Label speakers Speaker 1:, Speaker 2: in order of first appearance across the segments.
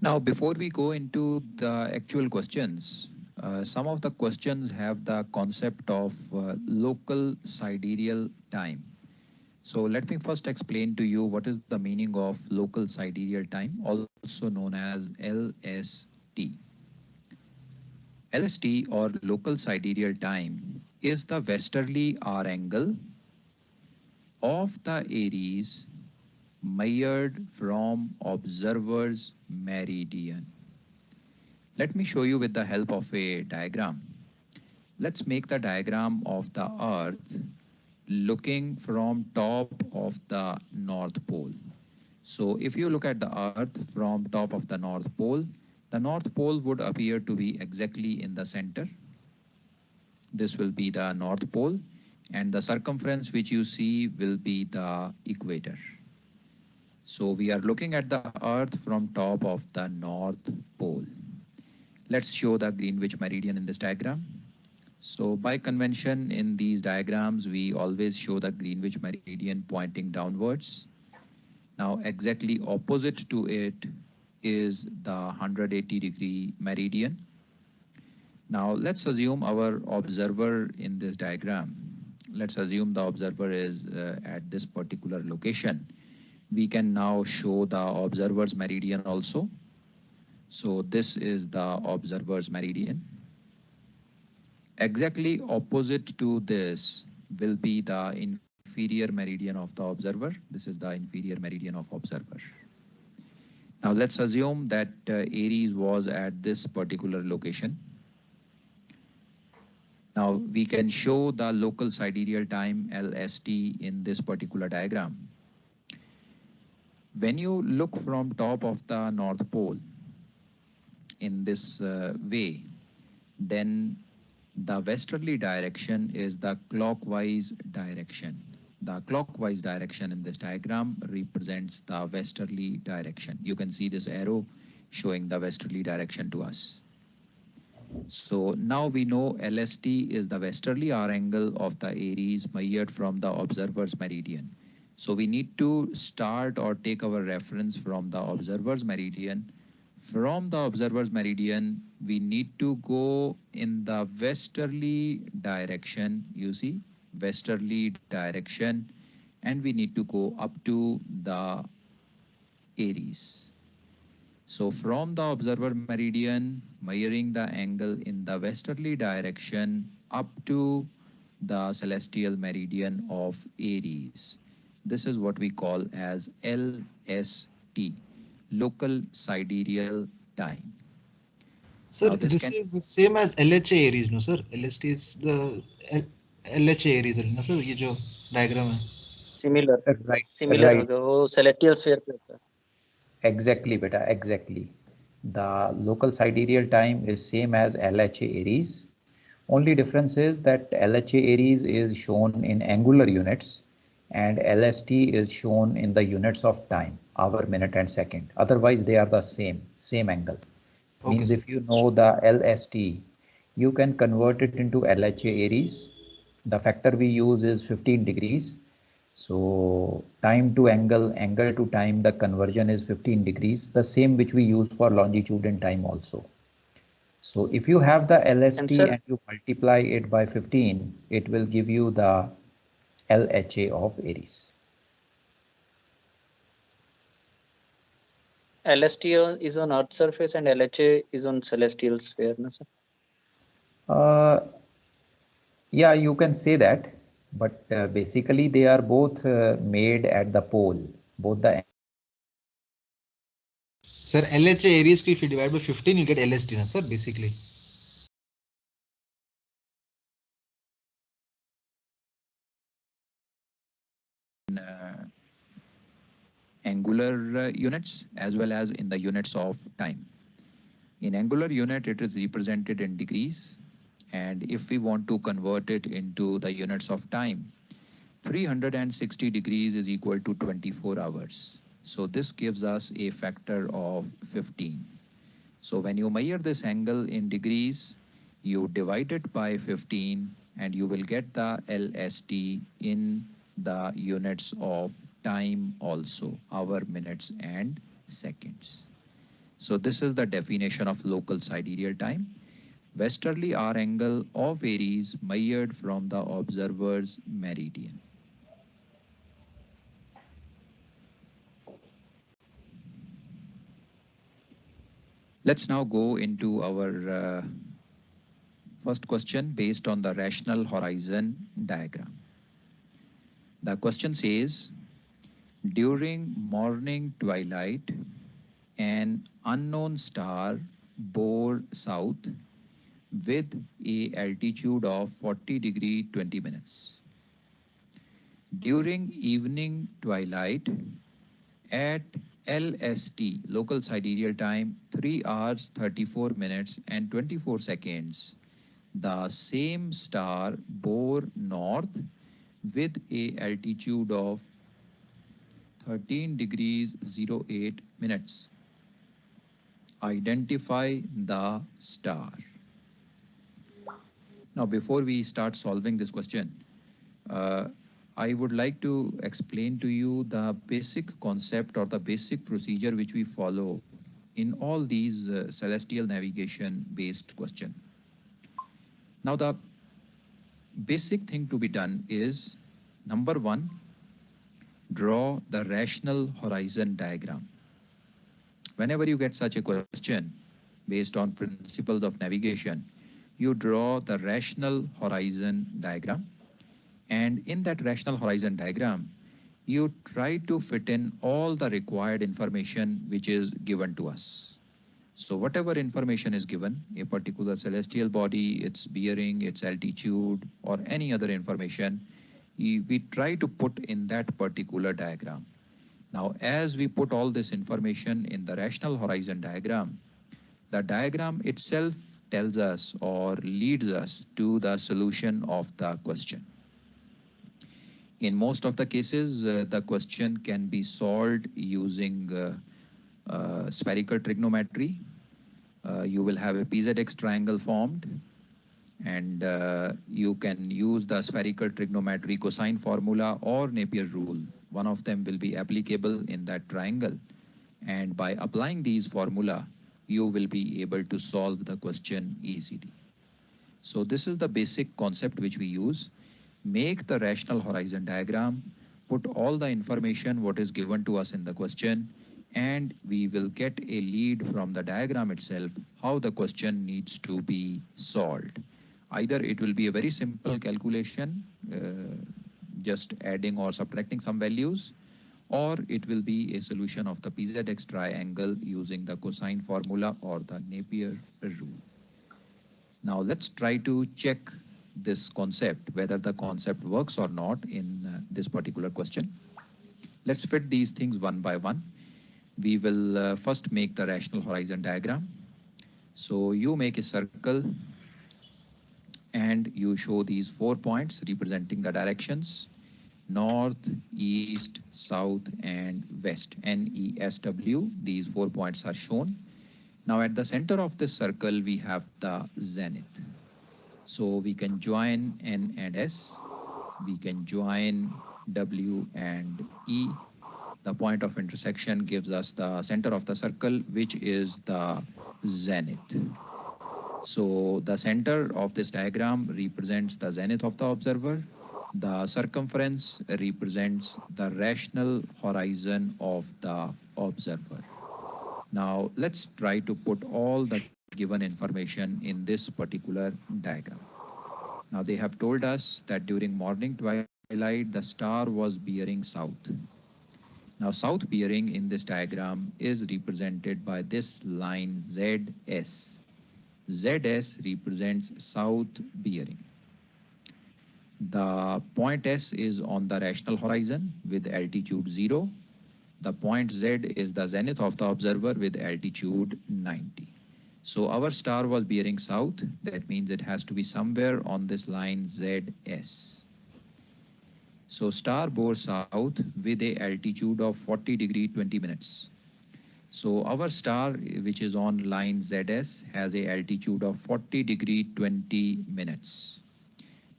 Speaker 1: Now, before we go into the actual questions, some of the questions have the concept of local sidereal time. So let me first explain to you what is the meaning of local sidereal time, also known as LST. LST, or local sidereal time, is the westerly hour angle of the Aries measured from observer's meridian. Let me show you with the help of a diagram. Let's make the diagram of the Earth looking from top of the North Pole. So if you look at the Earth from top of the North Pole would appear to be exactly in the center. This will be the North Pole, and the circumference which you see will be the equator. So we are looking at the Earth from top of the North Pole. Let's show the Greenwich meridian in this diagram. So by convention in these diagrams, we always show the Greenwich meridian pointing downwards. Now exactly opposite to it is the 180-degree meridian. Now let's assume our observer in this diagram. Let's assume the observer is at this particular location. We can now show the observer's meridian also. So this is the observer's meridian. Exactly opposite to this will be the inferior meridian of the observer. This is the inferior meridian of observer. Now let's assume that Aries was at this particular location. Now we can show the local sidereal time LST in this particular diagram. When you look from top of the North Pole in this way, then the westerly direction is the clockwise direction. The clockwise direction in this diagram represents the westerly direction. You can see this arrow showing the westerly direction to us. So now we know LST is the westerly hour angle of the Aries measured from the observer's meridian. So we need to start or take our reference from the observer's meridian. From the observer's meridian, we need to go in the westerly direction, you see, westerly direction, and we need to go up to the Aries. So from the observer meridian, measuring the angle in the westerly direction up to the celestial meridian of Aries. This is what we call as LST, local sidereal time.
Speaker 2: Sir,
Speaker 1: Now this
Speaker 2: this
Speaker 1: can,
Speaker 2: is the same as LHA Aries, no sir? LST is the LHA Aries, no sir? ये जो diagram है.
Speaker 3: Similar
Speaker 4: Right,
Speaker 3: similar
Speaker 4: right.
Speaker 3: होगा वो celestial sphere पे होता है.
Speaker 4: Exactly, beta, exactly. The local sidereal time is same as LHA Aries. Only difference is that LHA Aries is shown in angular units and LST is shown in the units of time, hour, minute and second. Otherwise, they are the same angle.
Speaker 2: Okay,
Speaker 4: Means
Speaker 2: sir.
Speaker 4: if you know the LST, you can convert it into LHA Aries. The factor we use is 15 degrees. So time to angle, angle to time, the conversion is 15 degrees, the same which we use for longitude and time also. So if you have the
Speaker 3: And
Speaker 4: LST
Speaker 3: sir,
Speaker 4: and you multiply it by 15, it will give you the LHA of Aries.
Speaker 3: LST is on Earth surface and LHA is on celestial sphere, no sir?
Speaker 4: Uh, yeah, you can say that, but basically they are both made at the pole, both the
Speaker 2: Sir, LHA Aries को if you divide by 15, you get LST, no sir? Basically.
Speaker 1: uh, angular units as well as in the units of time. In angular unit, it is represented in degrees. And if we want to convert it into the units of time, 360 degrees is equal to 24 hours. So this gives us a factor of 15. So when you measure this angle in degrees, you divide it by 15 and you will get the LST in the units of time also, hour, minutes and seconds. So this is the definition of local sidereal time. Westerly hour angle of Aries measured from the observer's meridian. Let's now go into our first question based on the rational horizon diagram. The question says, during morning twilight, an unknown star bore south with a altitude of 40 degree 20 minutes. During evening twilight at LST, local sidereal time, 3 hours 34 minutes and 24 seconds, the same star bore north with a altitude of 13 degrees 08 minutes. Identify the star. Now, before we start solving this question, uh, I would like to explain to you the basic concept or the basic procedure which we follow in all these celestial navigation based question. Now, the basic thing to be done is, number one, draw the rational horizon diagram. Whenever you get such a question based on principles of navigation, you draw the rational horizon diagram. And in that rational horizon diagram, you try to fit in all the required information which is given to us. So whatever information is given, a particular celestial body, its bearing, its altitude, or any other information, we try to put in that particular diagram. Now, as we put all this information in the rational horizon diagram, the diagram itself tells us or leads us to the solution of the question. In most of the cases, the question can be solved using spherical trigonometry. You will have a PZX triangle formed, and you can use the spherical trigonometry cosine formula or Napier rule. One of them will be applicable in that triangle. And by applying these formula, you will be able to solve the question easily. So this is the basic concept which we use. Make the rational horizon diagram, put all the information what is given to us in the question, and we will get a lead from the diagram itself how the question needs to be solved. Either it will be a very simple calculation, just adding or subtracting some values, or it will be a solution of the PZX triangle using the cosine formula or the Napier rule. Now let's try to check this concept, whether the concept works or not in this particular question. Let's fit these things one by one. We will first make the rational horizon diagram. So you make a circle and you show these 4 points representing the directions: north, east, south, and west. NESW, these 4 points are shown. Now at the center of this circle, we have the zenith. So we can join N and S. We can join W and E. The point of intersection gives us the center of the circle, which is the zenith. So the center of this diagram represents the zenith of the observer. The circumference represents the rational horizon of the observer. Now let's try to put all the given information in this particular diagram. Now they have told us that during morning twilight, the star was bearing south. Now south bearing in this diagram is represented by this line ZS. ZS represents south bearing. The point S is on the rational horizon with altitude 0. The point Z is the zenith of the observer with altitude 90. So our star was bearing south. That means it has to be somewhere on this line ZS. So star bore south with a altitude of 40 degree 20 minutes. So our star, which is on line ZS, has a altitude of 40 degree 20 minutes.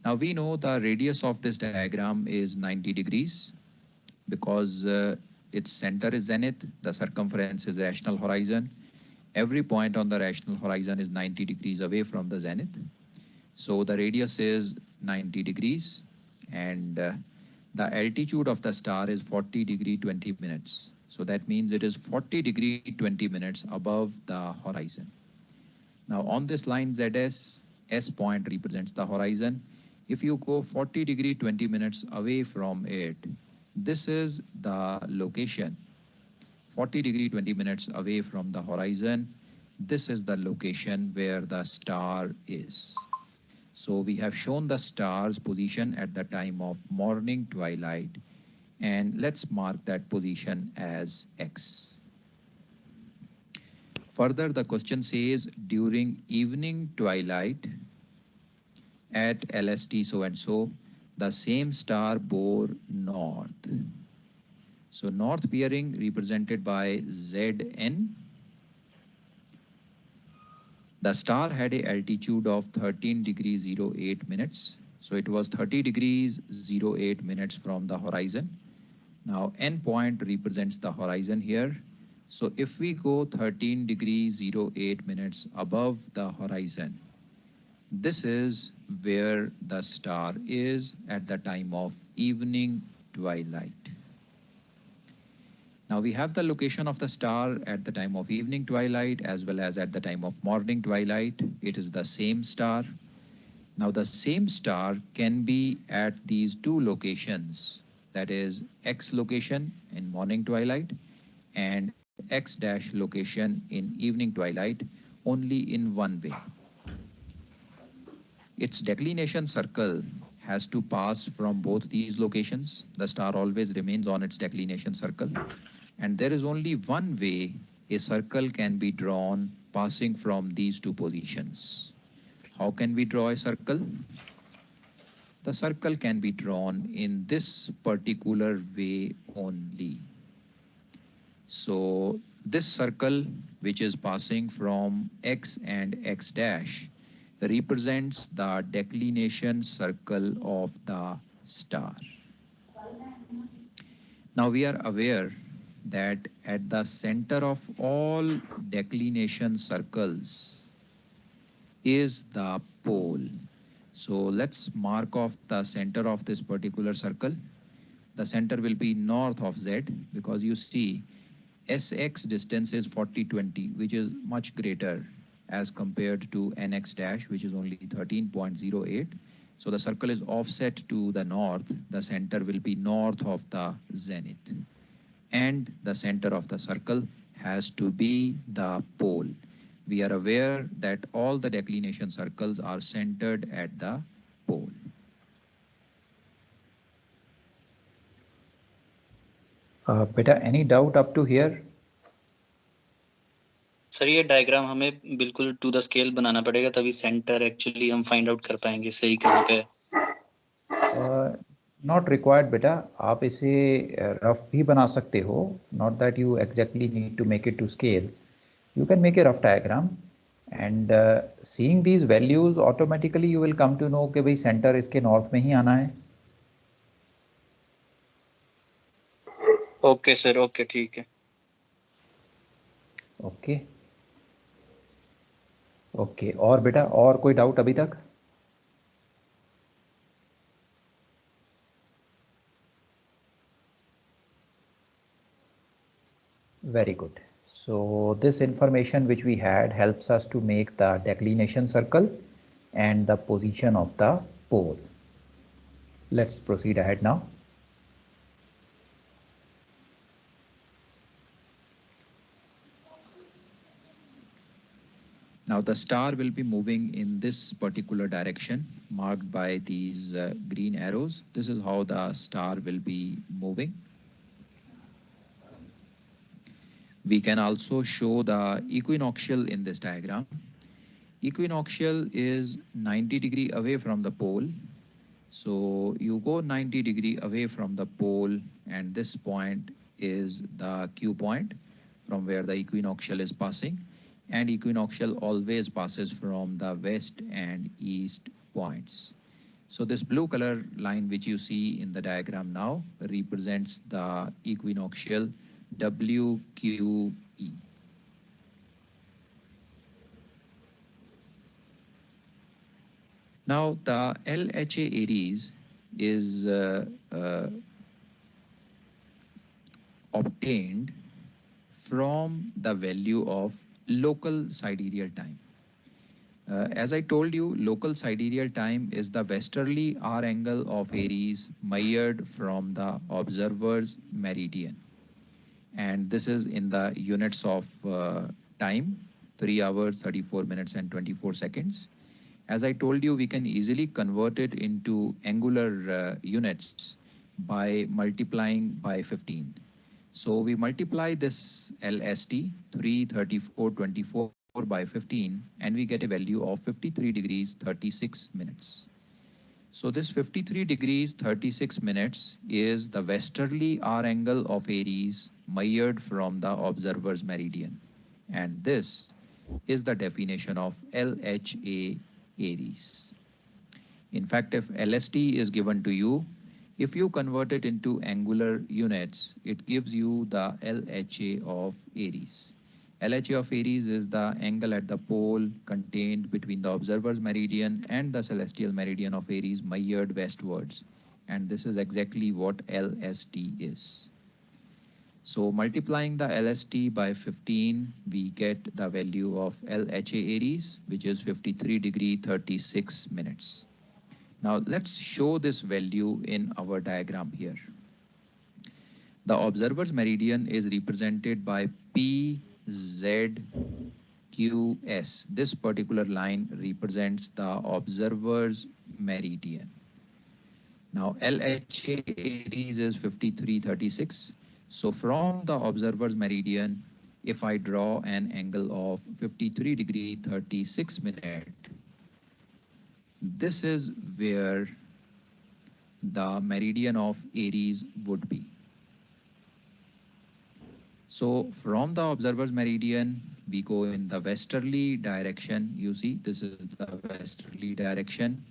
Speaker 1: Now we know the radius of this diagram is 90 degrees because its center is zenith, the circumference is rational horizon, Every point on the rational horizon is 90 degrees away from the zenith. So the radius is 90 degrees, and the altitude of the star is 40 degree 20 minutes. So that means it is 40 degree 20 minutes above the horizon. Now on this line ZS, S point represents the horizon. If you go 40 degree 20 minutes away from it, this is the location. 40 degree 20 minutes away from the horizon, this is the location where the star is. So we have shown the star's position at the time of morning twilight, and let's mark that position as X. Further, the question says during evening twilight at LST so and so, the same star bore north. So north bearing represented by Zn. The star had a altitude of 13 degrees 08 minutes. So it was 30 degrees 08 minutes from the horizon. Now N point represents the horizon here. So if we go 13 degrees 08 minutes above the horizon, this is where the star is at the time of evening twilight. Now we have the location of the star at the time of evening twilight as well as at the time of morning twilight. It is the same star. Now the same star can be at these two locations, that is X location in morning twilight and X dash location in evening twilight, only in one way. Its declination circle has to pass from both these locations. The star always remains on its declination circle. And there is only one way a circle can be drawn passing from these two positions. How can we draw a circle? The circle can be drawn in this particular way only. So this circle, which is passing from X and X dash, represents the declination circle of the star. Now we are aware that at the center of all declination circles is the pole. So let's mark off the center of this particular circle. The center will be north of Z, because you see Sx distance is 4020, which is much greater as compared to Nx dash, which is only 13.08. So the circle is offset to the north. The center will be north of the zenith. And the center of the circle has to be the pole. We are aware that all the declination circles are centered at the pole.
Speaker 4: Beta, any doubt up to here?
Speaker 3: Sir ये diagram हमें बिल्कुल to the scale बनाना पड़ेगा, तभी centre actually हम find out कर पाएंगे सही कहाँ पे है।
Speaker 4: Not required, बेटा. आप इसे रफ भी बना सकते हो. Not that you exactly need to make it to scale. You can make a rough diagram, and seeing these values automatically you will come to know कि भाई center इसके north में ही आना है.
Speaker 3: ओके सर, ओके ठीक है.
Speaker 4: Okay okay. और बेटा और कोई डाउट अभी तक? Very good. So this information which we had helps us to make the declination circle and the position of the pole. Let's proceed ahead now.
Speaker 1: Now the star will be moving in this particular direction marked by these green arrows. This is how the star will be moving. We can also show the equinoctial in this diagram. Equinoctial is 90 degree away from the pole. So you go 90 degree away from the pole, and this point is the Q point from where the equinoctial is passing. And equinoctial always passes from the west and east points. So this blue color line which you see in the diagram now represents the equinoctial WQE. Now, the LHA Aries is obtained from the value of local sidereal time. As I told you, local sidereal time is the westerly hour angle of Aries measured from the observer's meridian. And this is in the units of time, 3 hours, 34 minutes and 24 seconds. As I told you, we can easily convert it into angular units by multiplying by 15. So we multiply this LST 334.24 by 15 and we get a value of 53 degrees 36 minutes. So this 53 degrees 36 minutes is the westerly hour angle of Aries measured from the observer's meridian. And this is the definition of LHA Aries. In fact, if LST is given to you, if you convert it into angular units, it gives you the LHA of Aries. LHA of Aries is the angle at the pole contained between the observer's meridian and the celestial meridian of Aries measured westwards. And this is exactly what LST is. So multiplying the LST by 15, we get the value of LHA Aries, which is 53 degree 36 minutes. Now let's show this value in our diagram here. The observer's meridian is represented by PZQS. This particular line represents the observer's meridian. Now LHA Aries is 5336. So from the observer's meridian, if I draw an angle of 53 degree 36 minute, this is where the meridian of Aries would be. So from the observer's meridian, we go in the westerly direction. You see, this is the westerly direction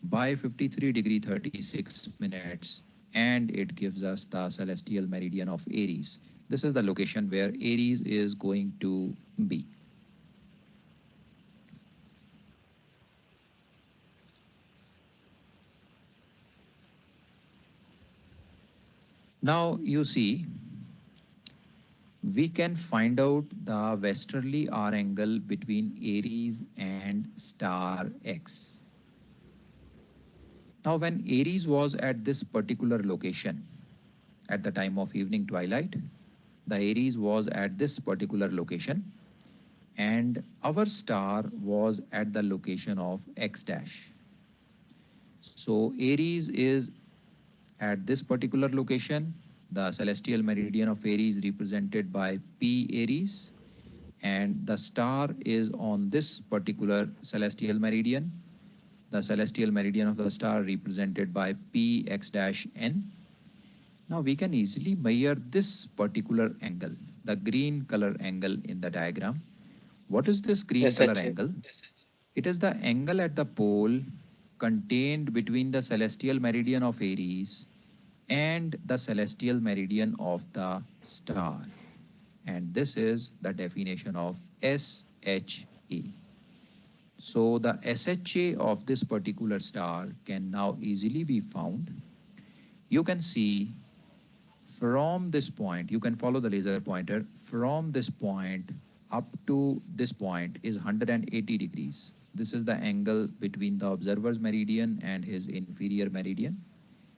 Speaker 1: by 53 degree 36 minutes, and it gives us the celestial meridian of Aries. This is the location where Aries is going to be. Now you see, we can find out the westerly hour angle between Aries and star X. Now when Aries was at this particular location at the time of evening twilight, the Aries was at this particular location and our star was at the location of X dash. So Aries is at this particular location. The celestial meridian of Aries represented by P Aries, and the star is on this particular celestial meridian. The celestial meridian of the star represented by Px dash n. Now we can easily measure this particular angle, the green color angle in the diagram. What is this green color
Speaker 3: SHA.
Speaker 1: angle? It is the angle at the pole contained between the celestial meridian of Aries and the celestial meridian of the star. And this is the definition of SHA. So the SHA of this particular star can now easily be found. You can see from this point, you can follow the laser pointer, from this point up to this point is 180 degrees. This is the angle between the observer's meridian and his inferior meridian.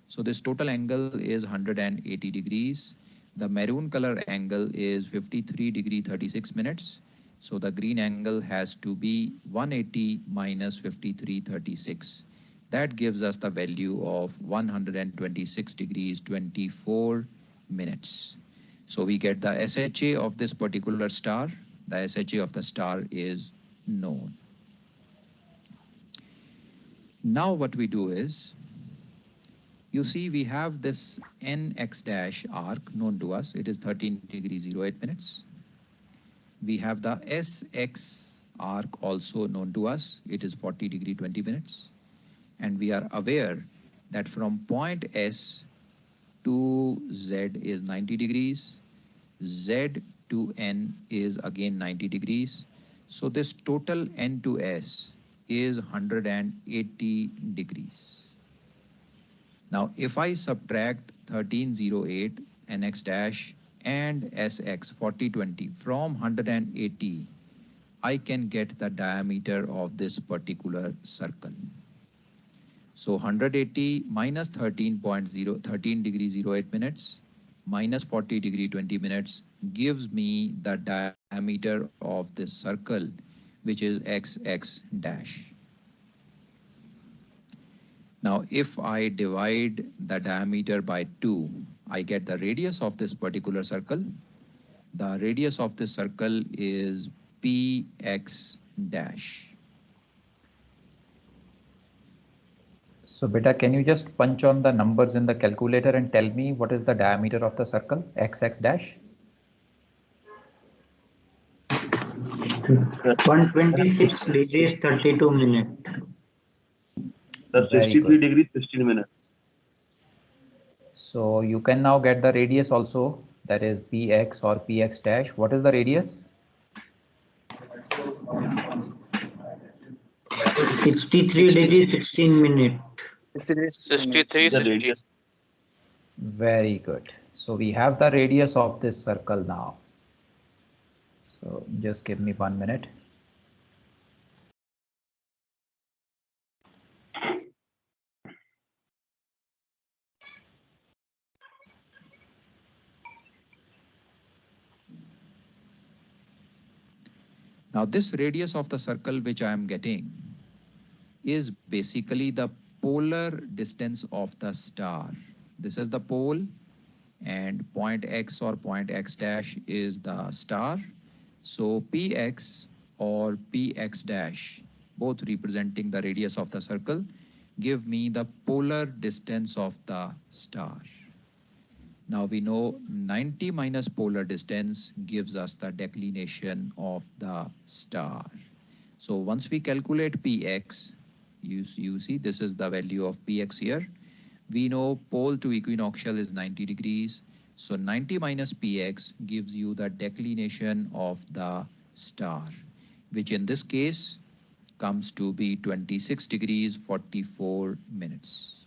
Speaker 1: So this total angle is 180 degrees. The maroon color angle is 53 degree 36 minutes. So the green angle has to be 180 minus 53.36. That gives us the value of 126 degrees 24 minutes. So we get the SHA of this particular star. The SHA of the star is known. Now what we do is, you see we have this NX dash arc known to us. It is 13 degrees 08 minutes. We have the SX arc also known to us. It is 40 degree 20 minutes. And we are aware that from point S to Z is 90 degrees. Z to N is again 90 degrees. So this total N to S is 180 degrees. Now, if I subtract 1308 NX dash and SX 4020 from 180, I can get the diameter of this particular circle. So 180 minus 13 degree 08 minutes minus 40 degree 20 minutes gives me the diameter of this circle, which is XX dash. Now, if I divide the diameter by 2, I get the radius of this particular circle. The radius of this circle is PX dash.
Speaker 4: So beta, can you just punch on the numbers in the calculator and tell me what is the diameter of the circle XX dash?
Speaker 5: 126 degrees 32 minutes.
Speaker 6: That's 63 degrees 16 minutes.
Speaker 4: So you can now get the radius also, that is Px or Px dash. What is the radius?
Speaker 5: 63 degrees 16 minutes.
Speaker 3: 63,
Speaker 6: The radius.
Speaker 4: Very good. So we have the radius of this circle now. So just give me 1 minute.
Speaker 1: Now, this radius of the circle which I am getting is basically the polar distance of the star. This is the pole, and point X or point X dash is the star. So Px or Px dash, both representing the radius of the circle, give me the polar distance of the star. Now we know 90 minus polar distance gives us the declination of the star. So once we calculate Px, you see this is the value of Px here. We know pole to equinoctial is 90 degrees. So 90 minus Px gives you the declination of the star, which in this case comes to be 26 degrees 44 minutes.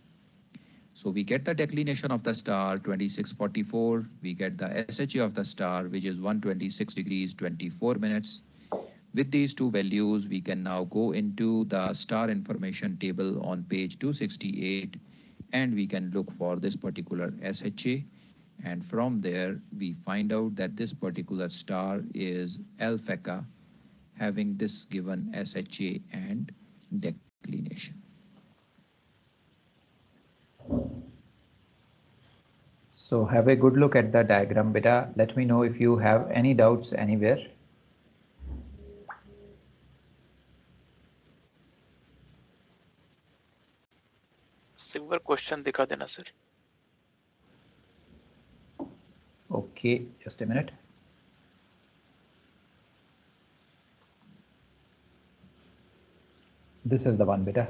Speaker 1: So we get the declination of the star 2644. We get the SHA of the star, which is 126 degrees 24 minutes. With these two values, we can now go into the star information table on page 268, and we can look for this particular SHA. And from there, we find out that this particular star is Alpha, having this given SHA and declination.
Speaker 4: So have a good look at the diagram, beta. Let me know if you have any doubts anywhere.
Speaker 7: एक बार question दिखा देना sir.
Speaker 4: Okay, just a minute. This is the one, beta.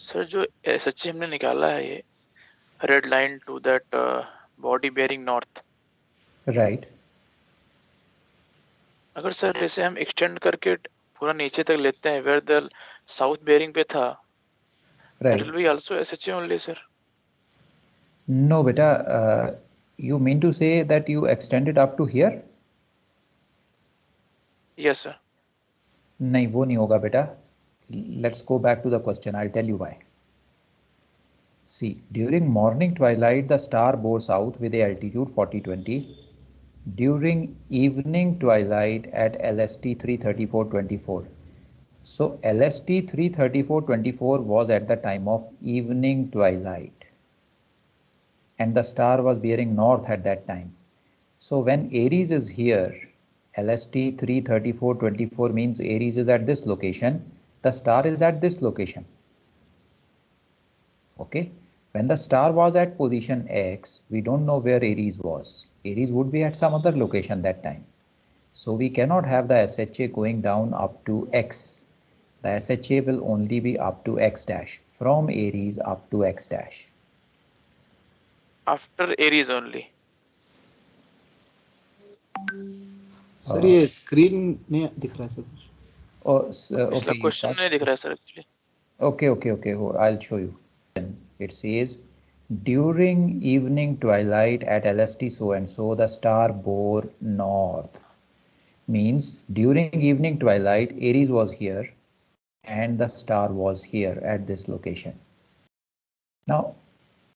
Speaker 7: Sir जो SHA हमने निकाला है ये red line to that body bearing north.
Speaker 4: Right.
Speaker 7: अगर sir इसे हम एक्सटेंड करके पूरा नीचे तक लेते हैं वेयर द साउथ बेयरिंग पे था,
Speaker 4: Right.
Speaker 7: that will be also SHA only, sir.
Speaker 4: No, beta. You mean to say that you extended up to here?
Speaker 7: Yes, sir.
Speaker 4: नहीं, वो नहीं होगा बेटा. Let's go back to the question. I'll tell you why. See, during morning twilight, the star bore south with a altitude 40-20. during evening twilight at LST 334.24. So LST 334.24 was at the time of evening twilight, and the star was bearing north at that time. So when Aries is here, LST 334.24 means Aries is at this location, the star is at this location. Okay, when the star was at position X, we don't know where Aries was. Aries would be at some other location that time. So we cannot have the SHA going down up to X. The SHA will only be up to X dash, from Aries up to X dash.
Speaker 7: After Aries only.
Speaker 2: Sir ये screen में दिख रहा है sir कुछ.
Speaker 4: Oh,
Speaker 7: पिछला
Speaker 4: okay, you
Speaker 7: question
Speaker 4: touched
Speaker 7: नहीं दिख रहा है
Speaker 4: this.
Speaker 7: Sir actually.
Speaker 4: Okay, I'll show you. It says, during evening twilight at LST so and so, the star bore north. Means during evening twilight, Aries was here and the star was here at this location. Now,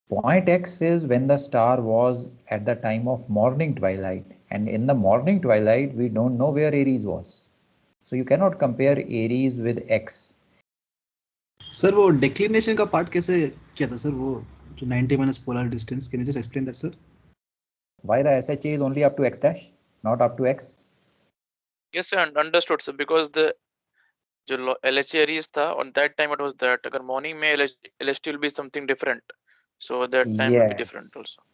Speaker 4: point X is when the star was at the time of morning twilight, and in the morning twilight, we don't know where Aries was. So you cannot compare Aries with X.
Speaker 2: Sir वो declination का part कैसे किया था sir, वो जो 90 minus polar distance, can you just explain that sir?
Speaker 4: Why the SHA is only up to X dash, not up to X?
Speaker 7: Yes, sir, understood, sir. Because the जो LHA Aries था, on that time it was that. अगर morning में LHT will be something different. So that time will be different
Speaker 4: Yes.
Speaker 7: also.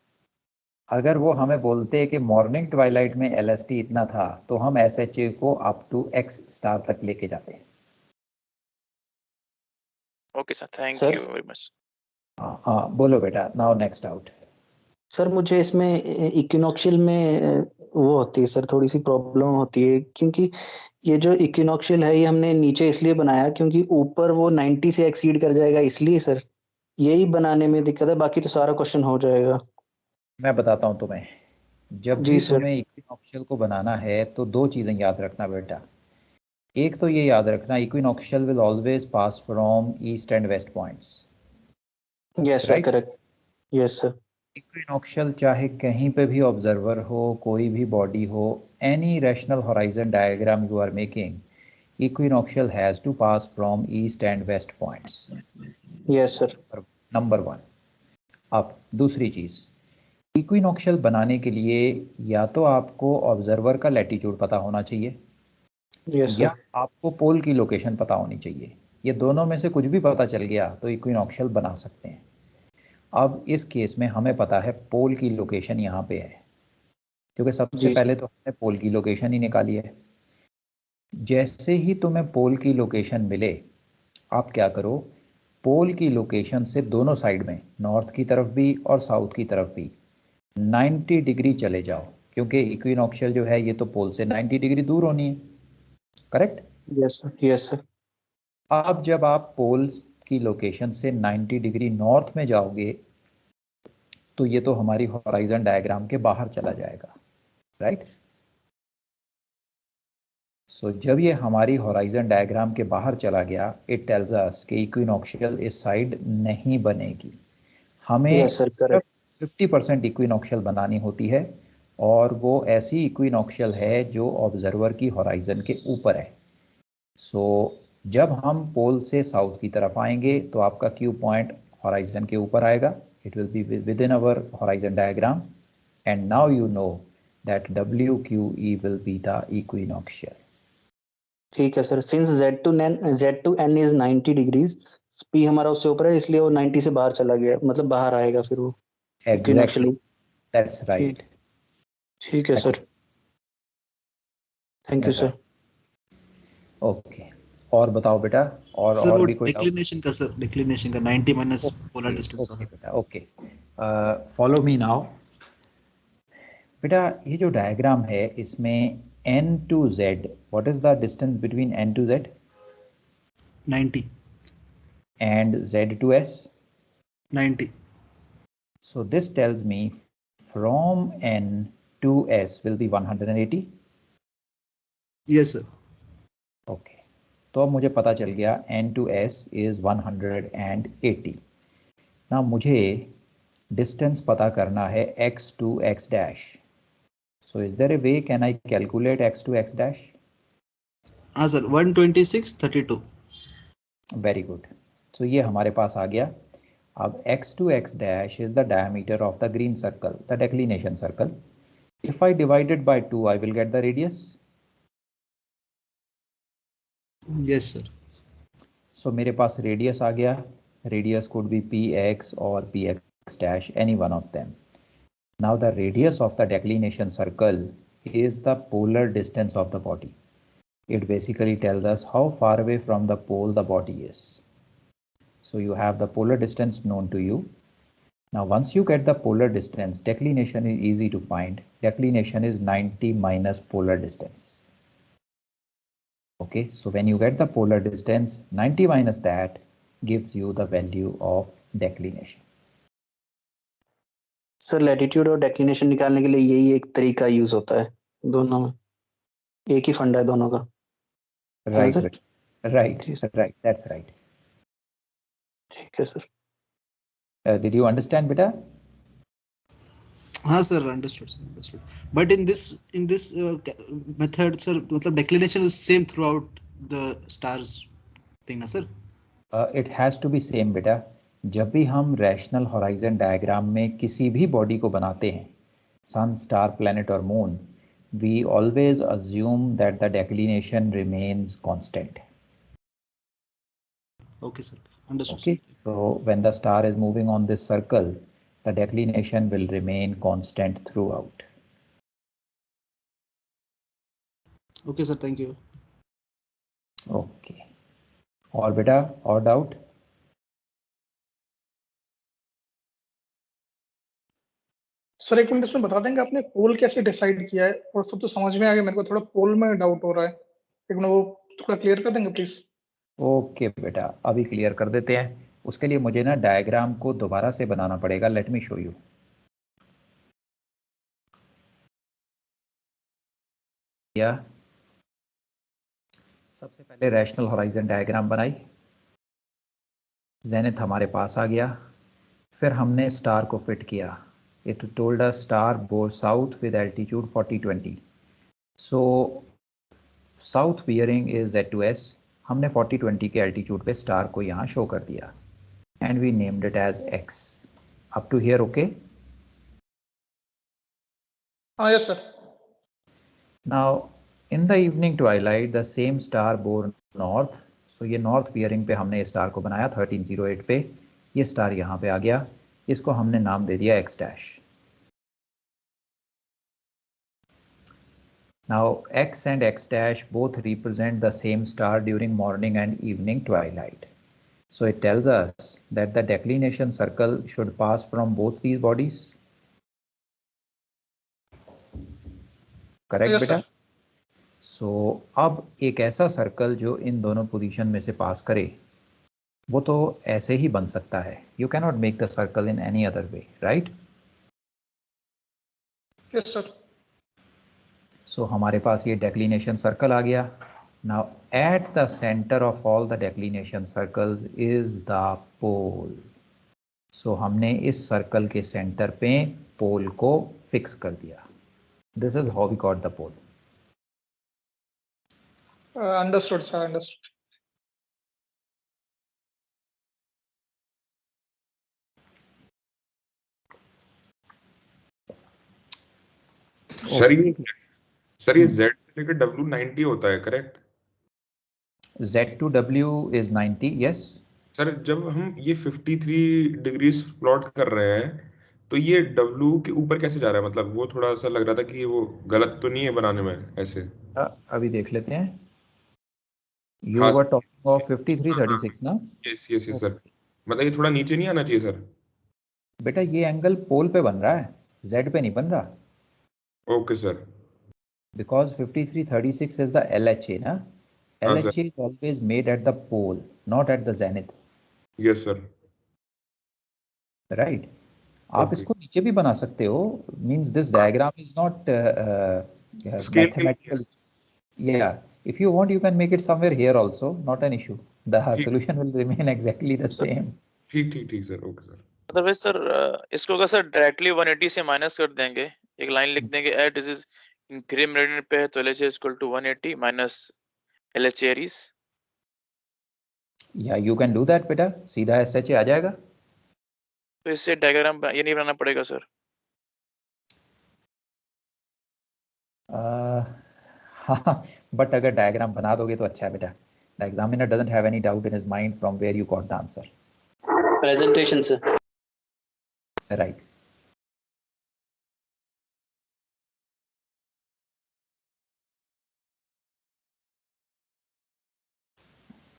Speaker 4: अगर वो हमें बोलते हैं कि मॉर्निंग ट्वाइलाइट में LST इतना था, तो हम SHA को अप टू X स्टार तक लेके जाते हैं.
Speaker 7: Okay, sir. Thank
Speaker 8: Sir?
Speaker 7: you very much.
Speaker 4: हाँ बोलो बेटा. Now next out.
Speaker 8: सर मुझे इसमें इक्विनॉक्शियल में वो होती है सर, थोड़ी सी प्रॉब्लम होती है, क्योंकि ये जो इक्विनॉक्शियल है ये हमने नीचे इसलिए बनाया क्योंकि ऊपर वो 90 से एक्सीड कर जाएगा, इसलिए सर यही बनाने में दिक्कत है, बाकी तो सारा क्वेश्चन हो जाएगा.
Speaker 4: मैं बताता हूँ तुम्हें. जब
Speaker 8: जी
Speaker 4: भी
Speaker 8: सर.
Speaker 4: तुम्हें इक्विनॉक्शियल को बनाना है तो दो चीजें याद रखना बेटा. एक तो ये याद रखना, equinoctial will always pass from east and west points.
Speaker 8: Yes sir, correct. Yes sir.
Speaker 4: Equinoctial चाहे कहीं पे भी ऑब्जर्वर हो, कोई भी बॉडी हो, any rational horizon diagram you are making, equinoctial has to pass from east and west points.
Speaker 8: Yes sir.
Speaker 4: Number one. अब दूसरी चीज, इक्विनॉक्शियल बनाने के लिए या तो आपको ऑब्जर्वर का लैटिट्यूड पता होना चाहिए,
Speaker 8: यस
Speaker 4: या
Speaker 8: सर.
Speaker 4: आपको पोल की लोकेशन पता होनी चाहिए. ये दोनों में से कुछ भी पता चल गया तो इक्विनॉक्शियल बना सकते हैं. अब इस केस में हमें पता है पोल की लोकेशन यहाँ पे है, क्योंकि सबसे
Speaker 8: जी
Speaker 4: पहले तो हमने पोल की लोकेशन ही निकाली है. जैसे ही तुम्हें पोल की लोकेशन मिले, आप क्या करो, पोल की लोकेशन से दोनों साइड में, नॉर्थ की तरफ भी और साउथ की तरफ भी 90 डिग्री चले जाओ, क्योंकि इक्विनॉक्शियल जो है ये तो पोल से 90 डिग्री दूर होनी है. Correct.
Speaker 8: Yes sir. Yes sir.
Speaker 4: अब जब आप पोल की लोकेशन से 90 डिग्री नॉर्थ में जाओगे तो ये तो हमारी हॉराइजन डायग्राम के बाहर चला जाएगा. राइट. सो जब ये हमारी हॉराइजन डायग्राम के बाहर चला गया, इट टेल्स अस कि इक्विनॉक्शियल इस साइड नहीं बनेगी. हमें
Speaker 8: यस सर, करेक्ट.
Speaker 4: सिर्फ 50% इक्विनॉक्शियल बनानी होती है, और वो ऐसी इक्विनॉक्शियल है जो ऑब्जर्वर की हॉराइजन के ऊपर है. सो जब हम पोल से साउथ की तरफ आएंगे तो आपका क्यू पॉइंट हॉराइजन के ऊपर आएगा. It will be within our horizon diagram, and now you know that WQE will be the equinoctial.
Speaker 8: ठीक है sir. Since Z to N is 90 degrees, P हमारा उससे ऊपर है, इसलिए वो 90 से बाहर चला गया, मतलब बाहर आएगा फिर वो
Speaker 4: एग्जैक्टली,
Speaker 8: इक्विनॉक्शियल.
Speaker 4: That's right.
Speaker 8: ठीक है sir. Thank you sir.
Speaker 4: Okay, और बताओ बेटा. और
Speaker 2: सर वो
Speaker 4: भी कोई डाउट?
Speaker 2: डिक्लिनेशन का सर, डिक्लिनेशन का 90 माइनस पोलर डिस्टेंस
Speaker 4: ओके
Speaker 2: वाला.
Speaker 4: बेटा, ओके. Follow me now. बेटा ये जो डायग्राम है इसमें N to Z, what is the distance between N to Z
Speaker 2: 90.
Speaker 4: and Z to S?
Speaker 2: 90.
Speaker 4: So this tells me from N to S will be 180.
Speaker 2: Yes sir.
Speaker 4: Okay, तो अब मुझे पता चल गया N to S is 180. Now मुझे distance पता करना है X to X dash. So is there a way can I calculate x to x dash?
Speaker 2: हाँ सर 126 32.
Speaker 4: Very good. So ये हमारे पास आ गया. अब x to x dash is the diameter of the green circle, the declination circle. If I divide it by 2, I will get the radius.
Speaker 2: Yes sir.
Speaker 4: So मेरे पास radius आ गया. Radius could be px or px dash, any one of them. Now the radius of the declination circle is the polar distance of the body. It basically tells us how far away from the pole the body is. So you have the polar distance known to you. Now once you get the polar distance, declination is easy to find. Declination is 90 minus polar distance. Okay, so when you get the polar distance, 90 minus that gives you the value of declination.
Speaker 8: Sir latitude और declination निकालने के लिए यही एक तरीका use होता है दोनों में, एक ही फंडा है दोनों का.
Speaker 4: Right,
Speaker 8: sir
Speaker 4: right, right, that's right.
Speaker 8: ठीक है sir.
Speaker 4: Did you understand, beta?
Speaker 2: हाँ sir, understood sir, understood. But in this method sir, मतलब declination is same throughout the stars thing ना sir?
Speaker 4: It has to be same, beta. जब भी हम rational horizon diagram में किसी भी body को बनाते हैं, सन, स्टार, प्लैनेट और moon, we always assume that the declination remains constant.
Speaker 2: Okay sir, understood.
Speaker 4: Okay, so when the star is moving on this circle, the declination will remain constant throughout.
Speaker 2: Okay sir, thank you.
Speaker 4: Okay. और बेटा और doubt?
Speaker 9: Sir एक minute इसमें बता देंगे आपने पोल कैसे decide किया है? और सब तो समझ में आ गया, मेरे को थोड़ा पोल में डाउट हो रहा है, एक मिनट वो थोड़ा क्लियर कर देंगे प्लीज.
Speaker 4: ओके बेटा, अभी क्लियर कर देते हैं. उसके लिए मुझे ना डायग्राम को दोबारा से बनाना पड़ेगा. Let me show you. या सबसे पहले रैशनल हॉराइजन डायग्राम बनाई. जेनिथ हमारे पास आ गया. फिर हमने स्टार को फिट किया. It told us star bore south with altitude 4020. So south bearing is Z2S. हमने 4020 के altitude पे स्टार को यहाँ शो कर दिया. And we named it as X. Up to here, okay?
Speaker 9: Yes sir.
Speaker 4: Now in the evening twilight, the same star bore north. So ये north bearing पे हमने ये स्टार को बनाया 1308 पे. ये स्टार यहाँ पे आ गया. इसको हमने नाम दे दिया X dash. Now X and X dash both represent the same star during morning and evening twilight. So it tells us that the declination circle should pass from both these bodies. Correct,
Speaker 9: Yes,
Speaker 4: beta?
Speaker 9: sir.
Speaker 4: So अब एक ऐसा circle जो इन दोनों position में से पास करे, वो तो ऐसे ही बन सकता है. You cannot make the circle in any other way, right?
Speaker 9: Yes sir.
Speaker 4: So हमारे पास ये declination circle आ गया. Now at the center of all the declination circles is the pole. So हमने इस सर्कल के सेंटर पे पोल को फिक्स कर दिया. This is how we got the pole.
Speaker 9: Understood sir, understood.
Speaker 10: Sir ये Z से लेकर W 90 होता है, correct?
Speaker 4: Z to W is 90, yes.
Speaker 10: Sir जब हम ये 53 डिग्रीज प्लॉट कर रहे हैं तो ये W के ऊपर कैसे जा रहा है? मतलब वो थोड़ा सा लग रहा था कि वो गलत तो नहीं है बनाने में ऐसे.
Speaker 4: अभी देख लेते हैं. You
Speaker 10: हाँ
Speaker 4: were
Speaker 10: सर.
Speaker 4: talking of 5336 ना?
Speaker 10: Yes yes yes sir. मतलब ये थोड़ा नीचे नहीं आना चाहिए सर?
Speaker 4: बेटा ये एंगल पोल पे बन रहा है, Z पे नहीं बन रहा.
Speaker 10: Okay sir.
Speaker 4: Because 5336 is the LHA ना?
Speaker 10: हाँ
Speaker 4: LHA
Speaker 10: sir.
Speaker 4: is always made at the pole, not at the zenith.
Speaker 10: Yes sir.
Speaker 4: Right? आप इसको नीचे भी बना सकते हो. Means this diagram is not mathematical. Yeah. If you want, you can make it somewhere here also. Not an issue. The solution will remain exactly the same.
Speaker 10: ठीक ठीक ठीक sir. Okay sir.
Speaker 7: Otherwise sir इसको अगर sir directly 180 से minus कर देंगे एक line लिख देंगे at this is inferior meridian पे है तो LHA is equal to 180 minus LHA Aries.
Speaker 4: या यू कैन डू दैट बेटा, सीधा SHA आ जाएगा।
Speaker 7: तो इससे डायग्राम ये नहीं बनाना पड़ेगा सर?
Speaker 4: हाँ, बट अगर डायग्राम बना दोगे तो अच्छा है बेटा। The examiner doesn't have any doubt in his mind from where you got the answer.
Speaker 8: Presentation से
Speaker 4: राइट।